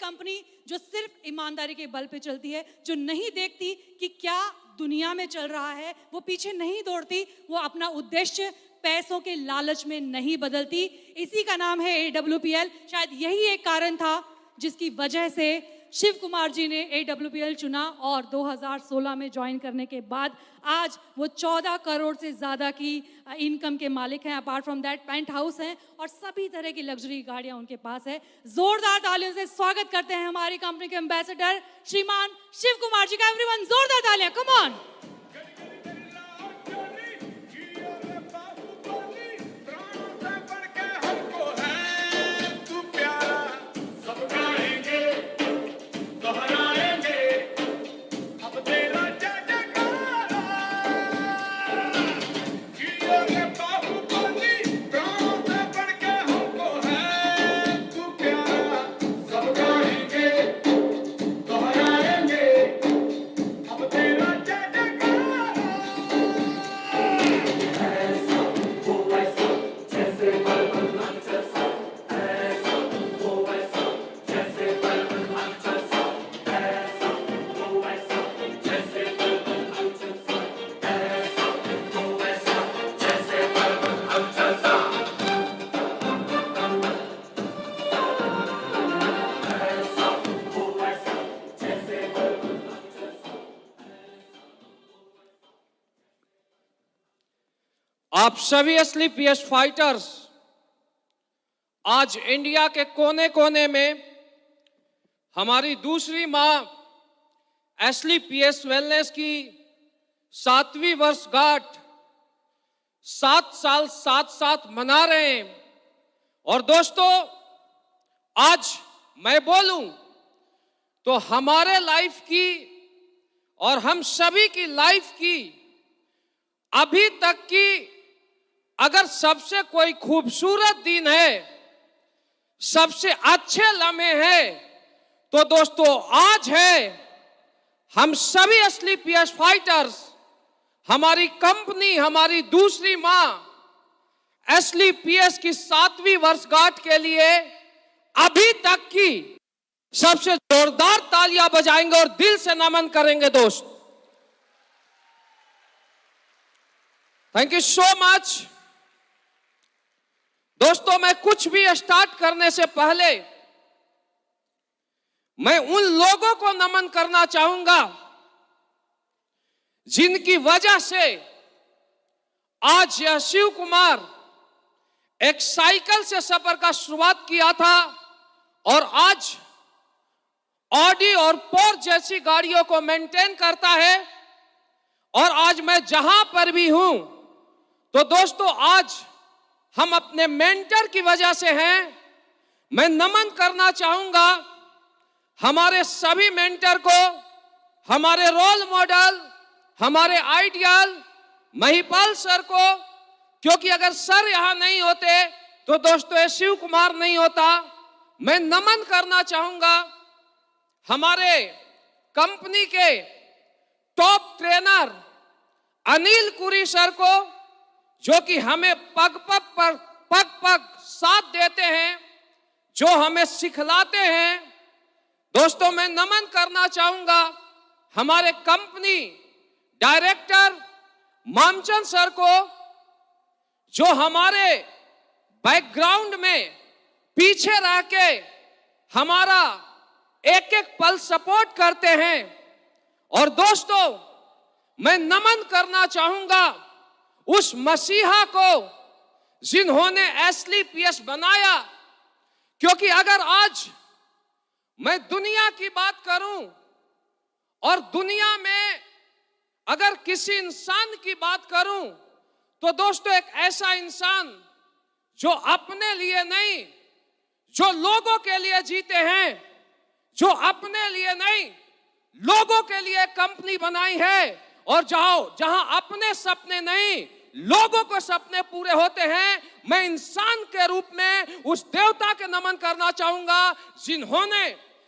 Company जो सिर्फ ईमानदारी के बल पे चलती है, जो नहीं देखती कि क्या दुनिया में चल रहा है, वो पीछे नहीं दौड़ती, वो अपना उद्देश्य पैसों के लालच में नहीं बदलती, इसी का नाम है AWPL। शायद यही एक कारण था जिसकी वजह से शिव कुमार जी ने AWPL चुना और 2016 में ज्वाइन करने के बाद आज वो 14 करोड़ से ज़्यादा की इनकम के मालिक हैं। Apart from that penthouse हैं और सभी तरह की लग्जरी गाड़ियां उनके पास है। जोरदार तालियों से स्वागत करते हैं हमारी कंपनी के एम्बेसडर श्रीमान शिव कुमार जी का। एवरीवन जोरदार तालियां, कम ऑन। आप सभी असली पीएस फाइटर्स आज इंडिया के कोने कोने में हमारी दूसरी मां असली पीएस वेलनेस की 7वीं वर्षगांठ 7 साल साथ साथ मना रहे हैं। और दोस्तों, आज मैं बोलूं तो हमारे लाइफ की और हम सभी की लाइफ की अभी तक की अगर सबसे कोई खूबसूरत दिन है, सबसे अच्छे लम्हे हैं, तो दोस्तों आज है। हम सभी असली पीएस फाइटर्स, हमारी कंपनी, हमारी दूसरी मां असली पीएस की 7वीं वर्षगांठ के लिए अभी तक की सबसे जोरदार तालियां बजाएंगे और दिल से नमन करेंगे दोस्त। Thank you so much. दोस्तों, मैं कुछ भी स्टार्ट करने से पहले मैं उन लोगों को नमन करना चाहूंगा जिनकी वजह से आज यह शिव कुमार एक साइकिल से सफर का शुरुआत किया था और आज ऑडी और पोर्श जैसी गाड़ियों को मेंटेन करता है। और आज मैं जहां पर भी हूं तो दोस्तों आज हम अपने मेंटर की वजह से हैं। मैं नमन करना चाहूंगा हमारे सभी मेंटर को, हमारे रोल मॉडल, हमारे आइडियल महिपाल सर को, क्योंकि अगर सर यहां नहीं होते तो दोस्तों ये शिव कुमार नहीं होता। मैं नमन करना चाहूंगा हमारे कंपनी के टॉप ट्रेनर अनिल कुरी सर को, जो कि हमें पग पग साथ देते हैं, जो हमें सिखलाते हैं। दोस्तों, मैं नमन करना चाहूंगा हमारे कंपनी डायरेक्टर मामचंद सर को, जो हमारे बैकग्राउंड में पीछे रह के हमारा एक एक पल सपोर्ट करते हैं। और दोस्तों, मैं नमन करना चाहूंगा उस मसीहा को जिन्होंने असली पीएस बनाया, क्योंकि अगर आज मैं दुनिया की बात करूं और दुनिया में अगर किसी इंसान की बात करूं तो दोस्तों एक ऐसा इंसान जो अपने लिए नहीं, जो लोगों के लिए जीते हैं, जो अपने लिए नहीं लोगों के लिए कंपनी बनाई है। और जहां अपने सपने नहीं लोगों को सपने पूरे होते हैं, मैं इंसान के रूप में उस देवता के नमन करना चाहूंगा जिन्होंने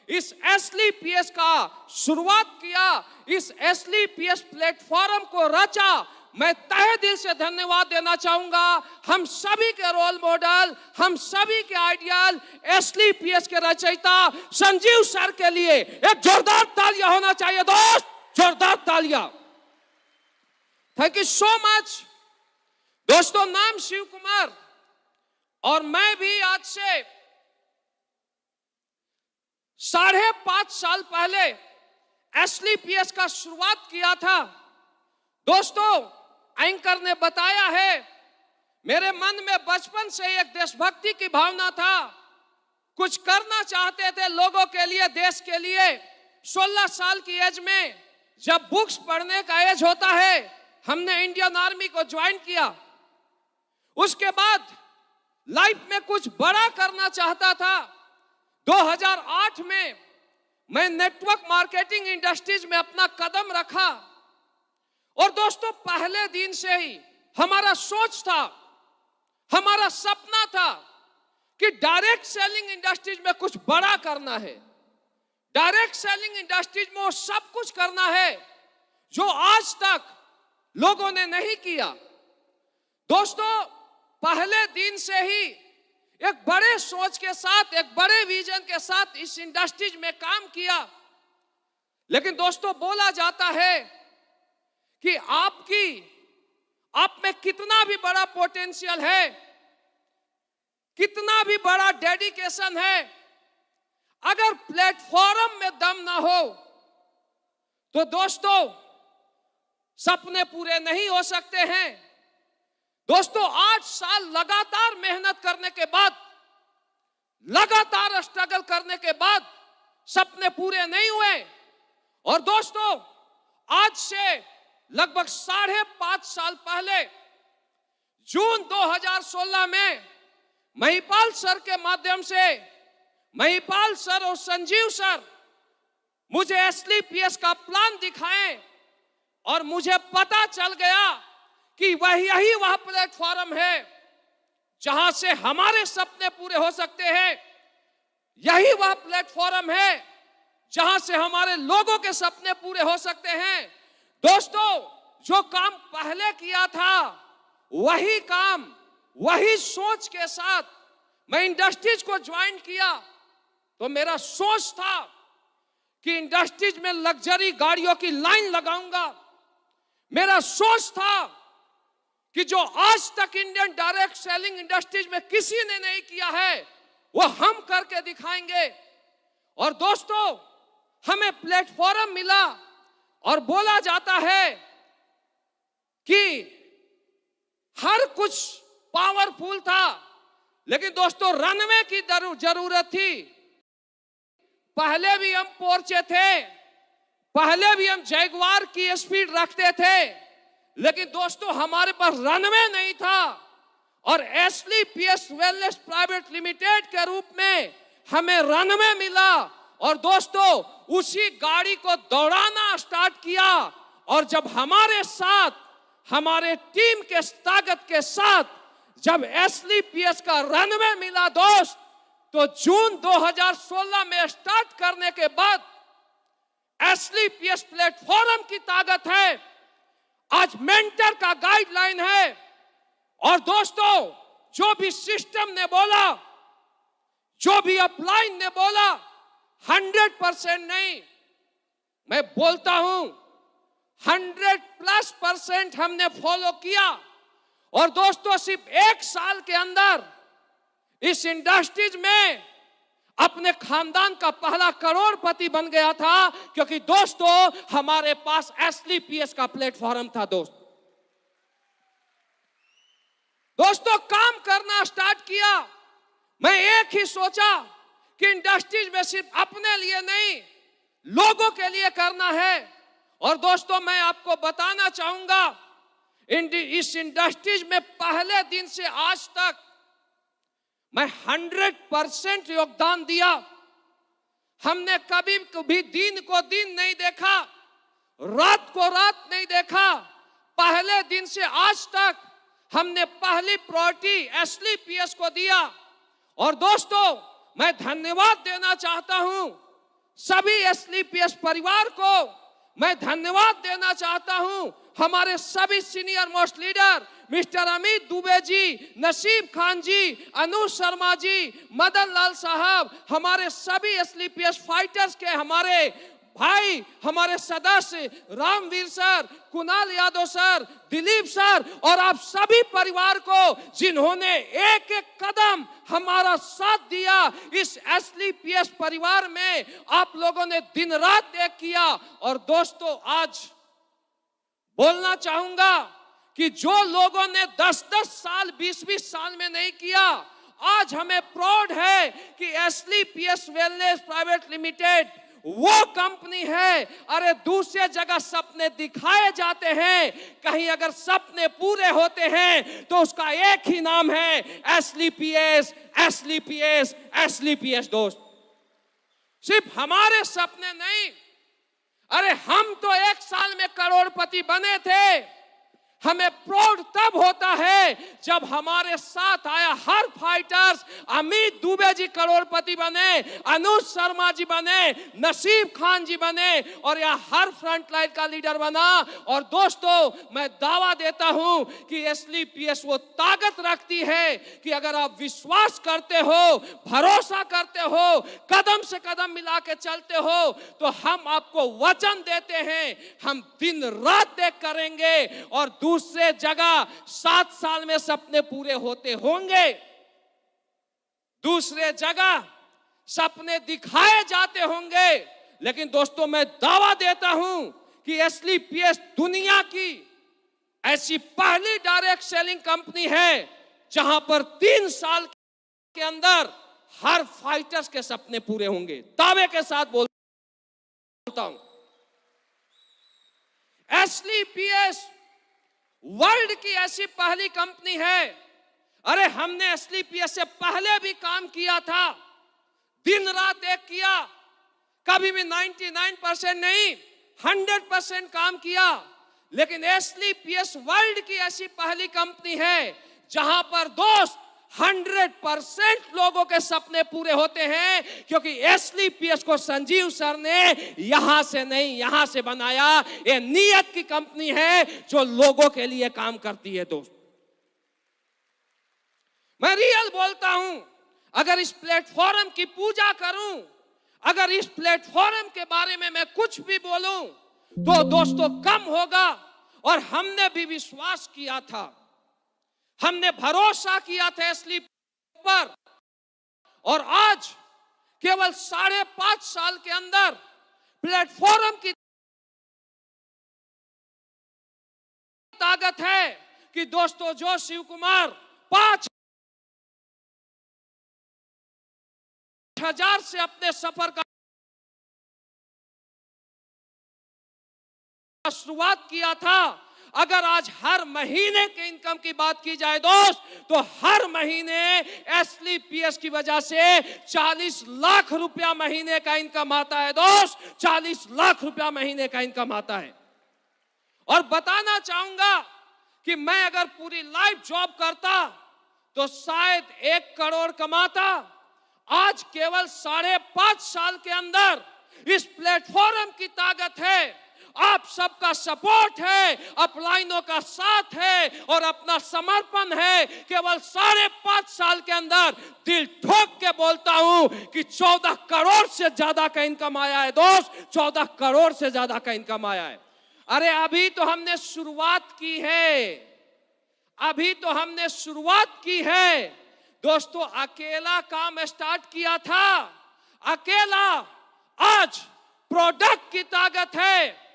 इस असली पीएस का शुरुआत किया, इस असली पीएस प्लेटफॉर्म को रचा। मैं तहे दिल से धन्यवाद देना चाहूंगा हम सभी के रोल मॉडल, हम सभी के आइडियल SLPS के रचयिता संजीव सर के लिए एक जोरदार तालियां होना चाहिए दोस्त, जोरदार तालियां। थैंक यू सो मच दोस्तों। नाम शिव कुमार और मैं भी आज से 5.5 साल पहले SLPS का शुरुआत किया था। दोस्तों एंकर ने बताया है, मेरे मन में बचपन से एक देशभक्ति की भावना था, कुछ करना चाहते थे लोगों के लिए, देश के लिए। 16 साल की एज में जब बुक्स पढ़ने का एज होता है, हमने इंडियन आर्मी को ज्वाइन किया। उसके बाद लाइफ में कुछ बड़ा करना चाहता था। 2008 में मैं नेटवर्क मार्केटिंग इंडस्ट्रीज में अपना कदम रखा और दोस्तों पहले दिन से ही हमारा सोच था, हमारा सपना था कि डायरेक्ट सेलिंग इंडस्ट्रीज में कुछ बड़ा करना है। डायरेक्ट सेलिंग इंडस्ट्रीज में वो सब कुछ करना है जो आज तक लोगों ने नहीं किया। दोस्तों पहले दिन से ही एक बड़े सोच के साथ, एक बड़े विजन के साथ इस इंडस्ट्रीज में काम किया। लेकिन दोस्तों बोला जाता है कि आप में कितना भी बड़ा पोटेंशियल है, कितना भी बड़ा डेडिकेशन है, अगर प्लेटफॉर्म में दम ना हो तो दोस्तों सपने पूरे नहीं हो सकते हैं। दोस्तों 8 साल लगातार मेहनत करने के बाद, लगातार स्ट्रगल करने के बाद सपने पूरे नहीं हुए। और दोस्तों आज से लगभग 5.5 साल पहले जून 2016 में महिपाल सर के माध्यम से, महिपाल सर और संजीव सर मुझे SLPS का प्लान दिखाएं और मुझे पता चल गया कि यही वह प्लेटफॉर्म है जहां से हमारे सपने पूरे हो सकते हैं। यही वह प्लेटफॉर्म है जहां से हमारे लोगों के सपने पूरे हो सकते हैं। दोस्तों जो काम पहले किया था वही काम, वही सोच के साथ मैं इंडस्ट्रीज को ज्वाइन किया। तो मेरा सोच था कि इंडस्ट्रीज में लग्जरी गाड़ियों की लाइन लगाऊंगा। मेरा सोच था कि जो आज तक इंडियन डायरेक्ट सेलिंग इंडस्ट्रीज में किसी ने नहीं किया है वो हम करके दिखाएंगे। और दोस्तों हमें प्लेटफॉर्म मिला और बोला जाता है कि हर कुछ पावरफुल था, लेकिन दोस्तों रनवे की जरूरत थी। पहले भी हम पोर्चे थे, पहले भी हम जैगवार की स्पीड रखते थे, लेकिन दोस्तों हमारे पास रनवे नहीं था। और SLPS वेलनेस प्राइवेट लिमिटेड के रूप में हमें रनवे मिला और दोस्तों उसी गाड़ी को दौड़ाना स्टार्ट किया। और जब हमारे साथ, हमारे टीम के ताकत के साथ जब SLPS का रनवे मिला दोस्त, तो जून 2016 में स्टार्ट करने के बाद SLPS प्लेटफॉर्म की ताकत है, आज मेंटर का गाइडलाइन है। और दोस्तों जो भी सिस्टम ने बोला, जो भी अपलाइन ने बोला, 100% नहीं, मैं बोलता हूं 100+% हमने फॉलो किया। और दोस्तों सिर्फ 1 साल के अंदर इस इंडस्ट्रीज में अपने खानदान का पहला करोड़पति बन गया था, क्योंकि दोस्तों हमारे पास SLPS का प्लेटफॉर्म था। दोस्तों काम करना स्टार्ट किया। मैं एक ही सोचा कि इंडस्ट्रीज में सिर्फ अपने लिए नहीं, लोगों के लिए करना है। और दोस्तों मैं आपको बताना चाहूंगा, इस इंडस्ट्रीज में पहले दिन से आज तक मैं 100% योगदान दिया। हमने कभी भी दिन को दिन नहीं देखा, रात को रात नहीं देखा। पहले दिन से आज तक हमने पहली प्रायोरिटी SLPS को दिया। और दोस्तों मैं धन्यवाद देना चाहता हूं सभी SLPS परिवार को। मैं धन्यवाद देना चाहता हूं हमारे सभी senior most leader mister Amit Dubey ji, Naseeb Khan जी, अनुज शर्मा जी, मदन लाल साहब, हमारे सभी एसलीपीएस फाइटर्स के हमारे भाई, हमारे सदस्य Ramveer sir, Kunal Yadav sir, Dilip sir और आप सभी परिवार को जिन्होंने एक एक कदम हमारा साथ दिया। इस एसलीपीएस परिवार में आप लोगों ने दिन रात एक किया। और दोस्तों, आज बोलना चाहूंगा कि जो लोगों ने 10-10 साल, 20-20 साल में नहीं किया, आज हमें प्राउड है कि एसलीपीएस वेलनेस प्राइवेट लिमिटेड वो कंपनी है। अरे दूसरे जगह सपने दिखाए जाते हैं, कहीं अगर सपने पूरे होते हैं तो उसका एक ही नाम है एसलीपीएस, एसलीपीएस, एसलीपीएस। दोस्त, सिर्फ हमारे सपने नहीं, अरे हम तो 1 साल में करोड़पति बने थे। हमें प्राउड तब होता है जब हमारे साथ आया हर फाइटर्स, अमित दुबे जी करोड़पति बने, अनुज शर्मा जी बने, नसीब खान जी बने और यह हर फ्रंट लाइन का लीडर बना। और दोस्तों, मैं दावा देता हूं कि एसलीपीएस वो ताकत रखती है कि अगर आप विश्वास करते हो, भरोसा करते हो, कदम से कदम मिला के चलते हो, तो हम आपको वचन देते हैं, हम दिन रात देख करेंगे और दूसरे जगह 7 साल में सपने पूरे होते होंगे, दूसरे जगह सपने दिखाए जाते होंगे। लेकिन दोस्तों, मैं दावा देता हूं कि एसलीपीएस दुनिया की ऐसी पहली डायरेक्ट सेलिंग कंपनी है जहां पर 3 साल के अंदर हर फाइटर्स के सपने पूरे होंगे। दावे के साथ बोलता हूं, एसलीपीएस वर्ल्ड की ऐसी पहली कंपनी है। अरे हमने एसलीपीएस से पहले भी काम किया था, दिन रात एक किया, कभी भी 99% नहीं 100% काम किया। लेकिन एसलीपीएस वर्ल्ड की ऐसी पहली कंपनी है जहां पर दोस्त 100% लोगों के सपने पूरे होते हैं, क्योंकि एसलीपीएस को संजीव सर ने यहां से नहीं यहां से बनाया। ये नियत की कंपनी है जो लोगों के लिए काम करती है। दोस्त, मैं रियल बोलता हूं, अगर इस प्लेटफॉर्म की पूजा करूं, अगर इस प्लेटफॉर्म के बारे में मैं कुछ भी बोलूं तो दोस्तों कम होगा। और हमने भी विश्वास किया था, हमने भरोसा किया था एसलीपीएस पर, और आज केवल 5.5 साल के अंदर प्लेटफॉर्म की ताकत है कि दोस्तों जो शिव कुमार 5,000 से अपने सफर का शुरुआत किया था, अगर आज हर महीने के इनकम की बात की जाए दोस्त, तो हर महीने एसलीपीएस की वजह से 40 लाख रुपया महीने का इनकम आता है। दोस्त, 40 लाख रुपया महीने का इनकम आता है। और बताना चाहूंगा कि मैं अगर पूरी लाइफ जॉब करता तो शायद 1 करोड़ कमाता। आज केवल 5.5 साल के अंदर इस प्लेटफॉर्म की ताकत है, आप सबका सपोर्ट है, अपलाइनों का साथ है और अपना समर्पण है। केवल 5.5 साल के अंदर दिल ठोक के बोलता हूं कि 14 करोड़ से ज्यादा का इनकम आया है। दोस्त, 14 करोड़ से ज्यादा का इनकम आया है। अरे अभी तो हमने शुरुआत की है, अभी तो हमने शुरुआत की है। दोस्तों, अकेला काम स्टार्ट किया था, अकेला। आज प्रोडक्ट की ताकत है,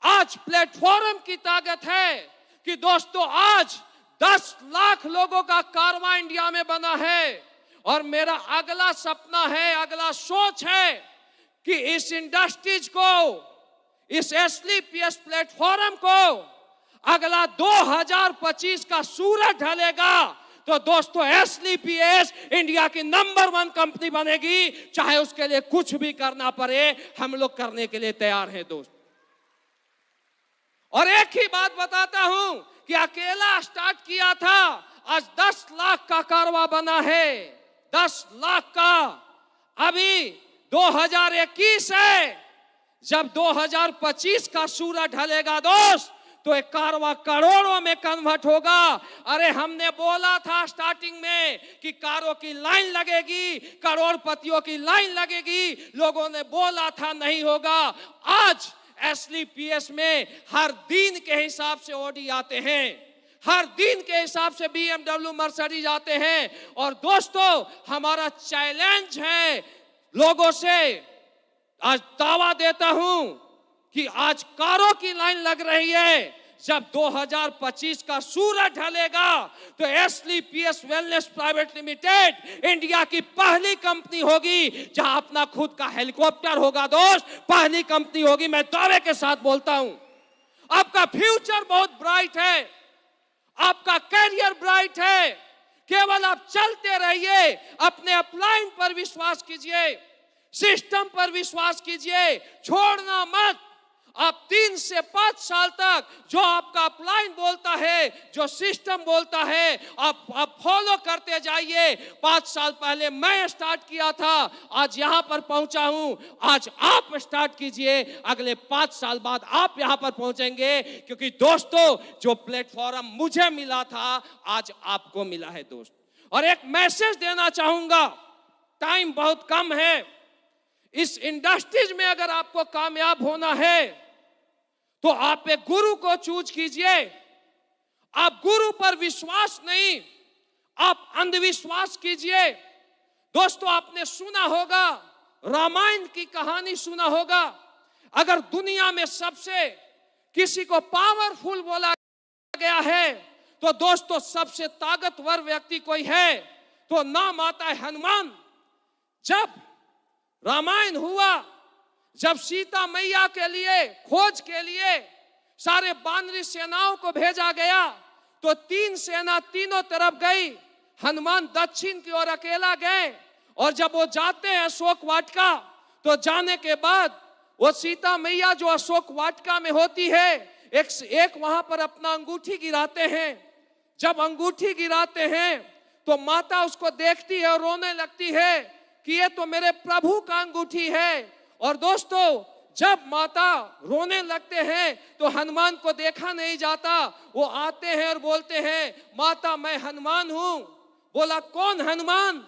आज प्लेटफॉर्म की ताकत है कि दोस्तों आज 10 लाख लोगों का कारवां इंडिया में बना है। और मेरा अगला सपना है, अगला सोच है कि इस इंडस्ट्रीज को, इस एसलीपीएस प्लेटफॉर्म को अगला 2025 का सूरज ढलेगा तो दोस्तों एसलीपीएस इंडिया की नंबर 1 कंपनी बनेगी। चाहे उसके लिए कुछ भी करना पड़े, हम लोग करने के लिए तैयार हैं। दोस्त, और एक ही बात बताता हूं कि अकेला स्टार्ट किया था, आज 10 लाख का कारवा बना है, 10 लाख का। अभी 2021 है, जब 2025 का सूरज ढलेगा दोस्त, तो एक कारवा करोड़ों में कन्वर्ट होगा। अरे हमने बोला था स्टार्टिंग में कि कारों की लाइन लगेगी, करोड़पतियों की लाइन लगेगी, लोगों ने बोला था नहीं होगा। आज एसलीपीएस में हर दिन के हिसाब से ऑडी आते हैं, हर दिन के हिसाब से BMW मर्सिडीज आते हैं। और दोस्तों, हमारा चैलेंज है लोगों से, आज दावा देता हूं कि आज कारों की लाइन लग रही है। जब 2025 का सूरज ढलेगा तो एसलीपीएस वेलनेस प्राइवेट लिमिटेड इंडिया की पहली कंपनी होगी जहां अपना खुद का हेलीकॉप्टर होगा दोस्त, पहली कंपनी होगी। मैं दावे के साथ बोलता हूं, आपका फ्यूचर बहुत ब्राइट है, आपका कैरियर ब्राइट है। केवल आप चलते रहिए, अपने अपलाइन पर विश्वास कीजिए, सिस्टम पर विश्वास कीजिए, छोड़ना मत। आप 3 से 5 साल तक जो आपका अपलाइन बोलता है, जो सिस्टम बोलता है, आप फॉलो करते जाइए। 5 साल पहले मैं स्टार्ट किया था, आज यहां पर पहुंचा हूं। आज आप स्टार्ट कीजिए, अगले 5 साल बाद आप यहां पर पहुंचेंगे। क्योंकि दोस्तों, जो प्लेटफॉर्म मुझे मिला था आज आपको मिला है दोस्त। और एक मैसेज देना चाहूंगा, टाइम बहुत कम है। इस इंडस्ट्रीज में अगर आपको कामयाब होना है तो आप एक गुरु को चूज कीजिए। आप गुरु पर विश्वास नहीं, आप अंधविश्वास कीजिए। दोस्तों, आपने सुना होगा, रामायण की कहानी सुना होगा। अगर दुनिया में सबसे किसी को पावरफुल बोला गया है तो दोस्तों सबसे ताकतवर व्यक्ति कोई है तो नाम आता है हनुमान। जब रामायण हुआ, जब सीता मैया के लिए खोज के लिए सारे बानरी सेनाओं को भेजा गया तो 3 सेना तीनों तरफ गई, हनुमान दक्षिण की ओर अकेला गए। और जब वो जाते हैं अशोक वाटिका, तो जाने के बाद वो सीता मैया जो अशोक वाटिका में होती है, एक वहां पर अपना अंगूठी गिराते हैं। जब अंगूठी गिराते हैं तो माता उसको देखती है और रोने लगती है कि ये तो मेरे प्रभु का अंगूठी है। और दोस्तों, जब माता रोने लगते हैं तो हनुमान को देखा नहीं जाता। वो आते हैं और बोलते हैं, माता मैं हनुमान हूं। बोला, कौन हनुमान?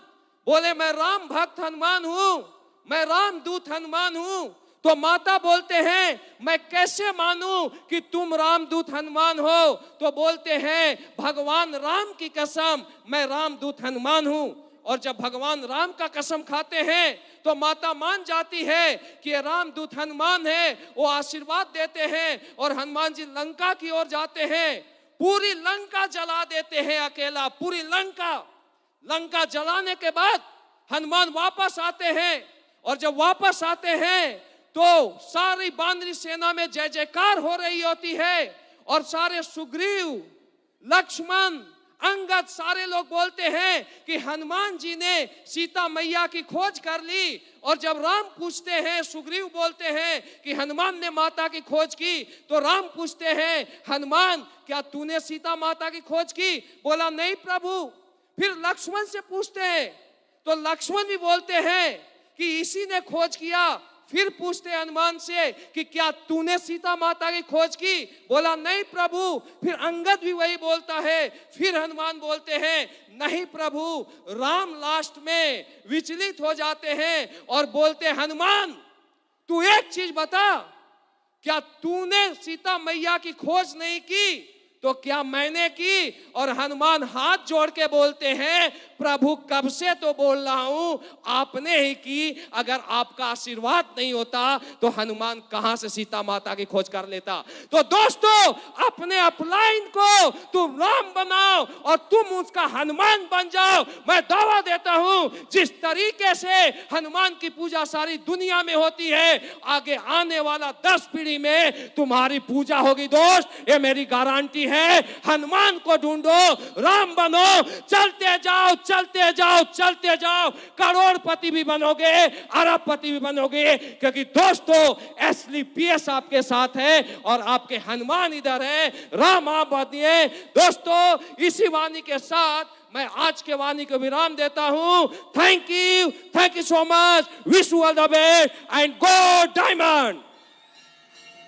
बोले, मैं राम भक्त हनुमान हूं, मैं रामदूत हनुमान हूं। तो माता बोलते हैं, मैं कैसे मानूं कि तुम रामदूत हनुमान हो? तो बोलते हैं, भगवान राम की कसम, मैं रामदूत हनुमान हूं। और जब भगवान राम का कसम खाते हैं तो माता मान जाती है कि ये रामदूत हनुमान है। वो आशीर्वाद देते हैं और हनुमान जी लंका की ओर जाते हैं। पूरी लंका जला देते हैं अकेला, पूरी लंका जलाने के बाद हनुमान वापस आते हैं। और जब वापस आते हैं तो सारी बानरी सेना में जय जयकार हो रही होती है। और सारे सुग्रीव, लक्ष्मण, अंगद, सारे लोग बोलते हैं कि हनुमान जी ने सीता मैया की खोज कर ली। और जब राम पूछते हैं, सुग्रीव बोलते हैं कि हनुमान ने माता की खोज की। तो राम पूछते हैं, हनुमान क्या तूने सीता माता की खोज की? बोला, नहीं प्रभु। फिर लक्ष्मण से पूछते हैं तो लक्ष्मण भी बोलते हैं कि इसी ने खोज किया। फिर पूछते हनुमान से कि क्या तूने सीता माता की खोज की? बोला, नहीं प्रभु। फिर अंगद भी वही बोलता है। फिर हनुमान बोलते हैं, नहीं प्रभु। राम लास्ट में विचलित हो जाते हैं और बोलते, हनुमान तू एक चीज बता, क्या तूने सीता मैया की खोज नहीं की तो क्या मैंने की? और हनुमान हाथ जोड़ के बोलते हैं, प्रभु कब से तो बोल रहा हूं, आपने ही की। अगर आपका आशीर्वाद नहीं होता तो हनुमान कहां से सीता माता की खोज कर लेता? तो दोस्तों, अपने अपलाइन को तुम राम बनाओ और तुम उसका हनुमान बन जाओ। मैं दावा देता हूं, जिस तरीके से हनुमान की पूजा सारी दुनिया में होती है, आगे आने वाला 10 पीढ़ी में तुम्हारी पूजा होगी दोस्त, ये मेरी गारंटी है। हनुमान को ढूंढो, राम बनो, चलते जाओ चलते जाओ चलते जाओ, करोड़पति भी बनोगे, अरबपति भी बनोगे। क्योंकि दोस्तों, एसलीपीएस आपके साथ है और आपके हनुमान इधर है। राम आप बनिए दोस्तों। इसी वाणी के साथ मैं आज के वाणी को विराम देता हूं। Thank you so much. Wish you all the best and go diamond.